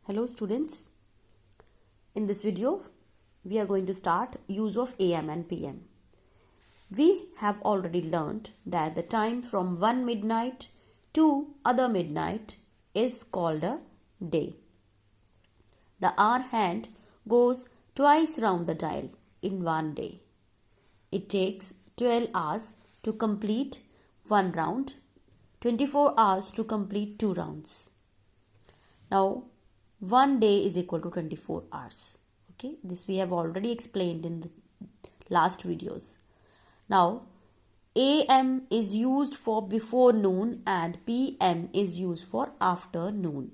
Hello students, in this video we are going to start use of AM and PM. We have already learned that the time from one midnight to other midnight is called a day. The hour hand goes twice round the dial in one day. It takes 12 hours to complete one round, 24 hours to complete two rounds. Now, one day is equal to 24 hours. Okay, this we have already explained in the last videos. Now, AM is used for before noon and PM is used for afternoon.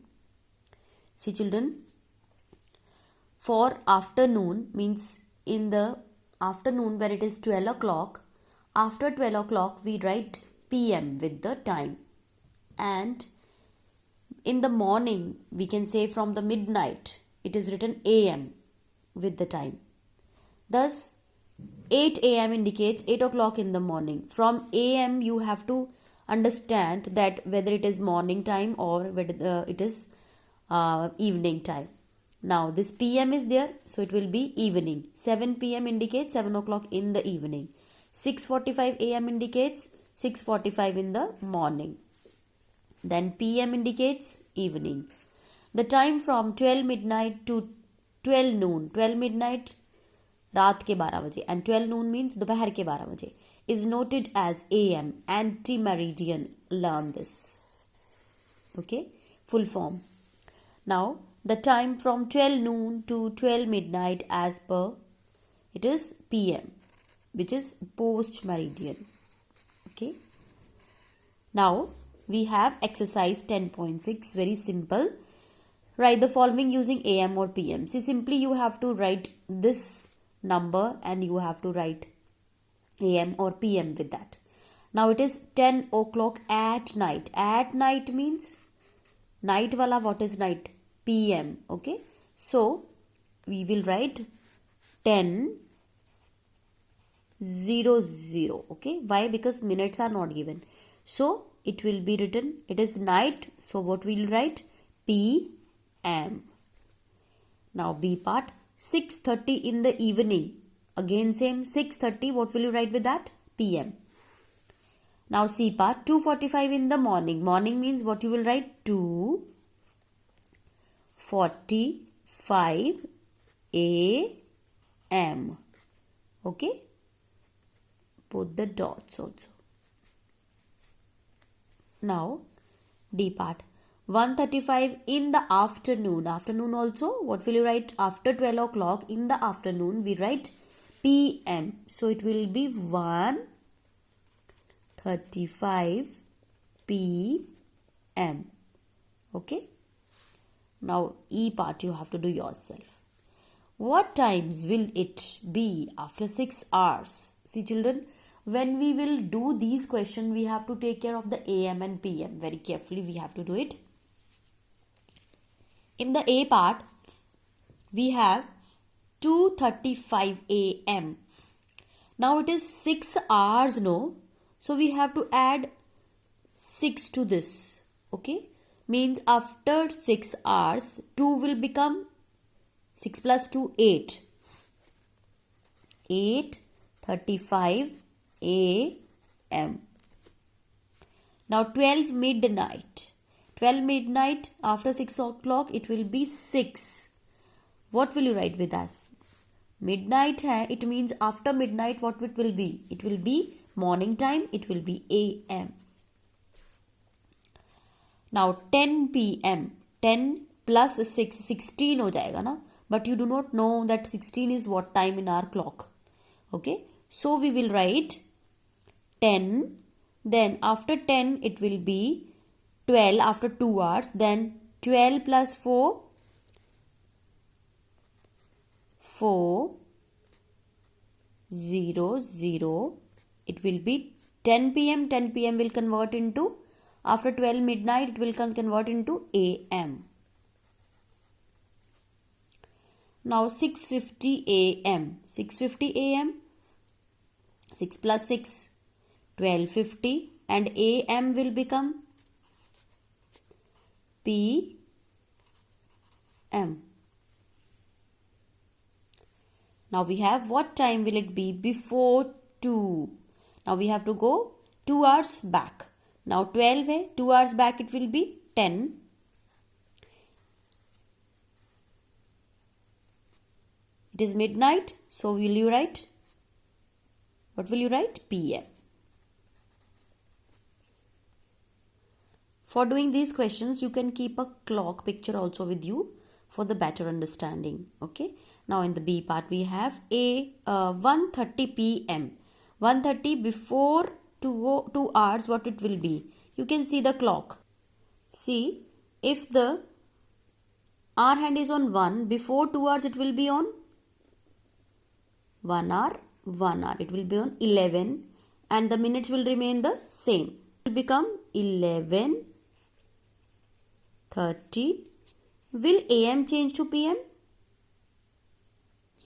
See children, for afternoon means in the afternoon when it is 12 o'clock, after 12 o'clock we write PM with the time, and in the morning we can say from the midnight it is written AM with the time. Thus 8 AM indicates 8 o'clock in the morning. From AM you have to understand that whether it is morning time or whether it is evening time. Now this PM is there, so it will be evening. 7 PM indicates 7 o'clock in the evening. 6:45 AM indicates 6:45 in the morning. Then PM indicates evening. The time from 12 midnight to 12 noon, 12 midnight रात के 12 बजे and 12 noon means दोपहर के 12 बजे is noted as AM, anti-meridian. Learn this. Okay, full form. Now the time from 12 noon to 12 midnight as per it is PM, which is post meridian. Okay. Now we have exercise 10.6, very simple. Write the following using AM or PM. See, simply you have to write this number and you have to write AM or PM with that. Now it is 10 o'clock at night. At night means night wala, what is night? PM. Okay. So we will write 10:00. Okay. Why? Because minutes are not given. So it will be written, it is night, so what we will write? PM. Now B part, 6:30 in the evening. Again same, 6:30, what will you write with that? PM. Now C part, 2:45 in the morning. Morning means what you will write? 2:45 AM. Okay. Put the dots also. Now D part, 1:35 in the afternoon. Afternoon also, what will you write? After 12 o'clock in the afternoon we write PM. So it will be 1:35 PM. Okay. Now E part you have to do yourself. What times will it be after 6 hours? See children, when we will do these questions, we have to take care of the AM and PM. Very carefully we have to do it. In the A part, we have 2:35 AM. Now it is 6 hours, no? So we have to add 6 to this. Okay? Means after 6 hours, 2 will become 6 plus 2, 8. 8:35 AM. Now 12 midnight. 12 midnight after 6 o'clock it will be 6. What will you write with us? Midnight hai, it means after midnight what it will be? It will be morning time, it will be AM. Now 10 PM. 10 plus 6, 16 हो जाएगा ना? But you do not know that 16 is what time in our clock. Okay. So we will write 10, then after 10 it will be 12 after 2 hours, then 12 plus 4, 4:00, it will be 10 PM. 10 PM will convert into, after 12 midnight it will convert into AM. Now 6:50 AM. 6:50 AM. 6 plus 6, 12:50, and AM will become PM. M. Now we have what time will it be before 2. Now we have to go 2 hours back. Now 12 hai, 2 hours back it will be 10. It is midnight, so will you write? What will you write? PM. For doing these questions, you can keep a clock picture also with you for the better understanding. Okay. Now in the B part, we have 1:30 p.m. 1:30 before 2 hours, what it will be? You can see the clock. See, if the hour hand is on 1, before 2 hours it will be on 1 hour, 1 hour. It will be on 11 and the minutes will remain the same. It will become 11:30. Will AM change to PM?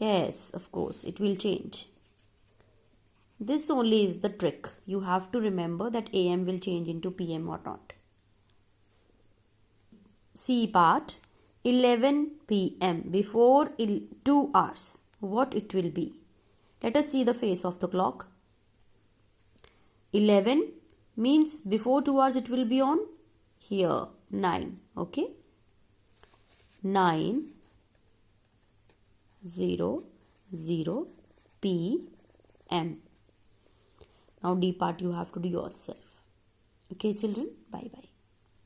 Yes, of course, it will change. This only is the trick. You have to remember that AM will change into PM or not. C part, 11 PM before 2 hours. What it will be? Let us see the face of the clock. 11 means before 2 hours it will be on here 9. Okay. 9:00 PM. Now D part you have to do yourself. Okay children, bye bye.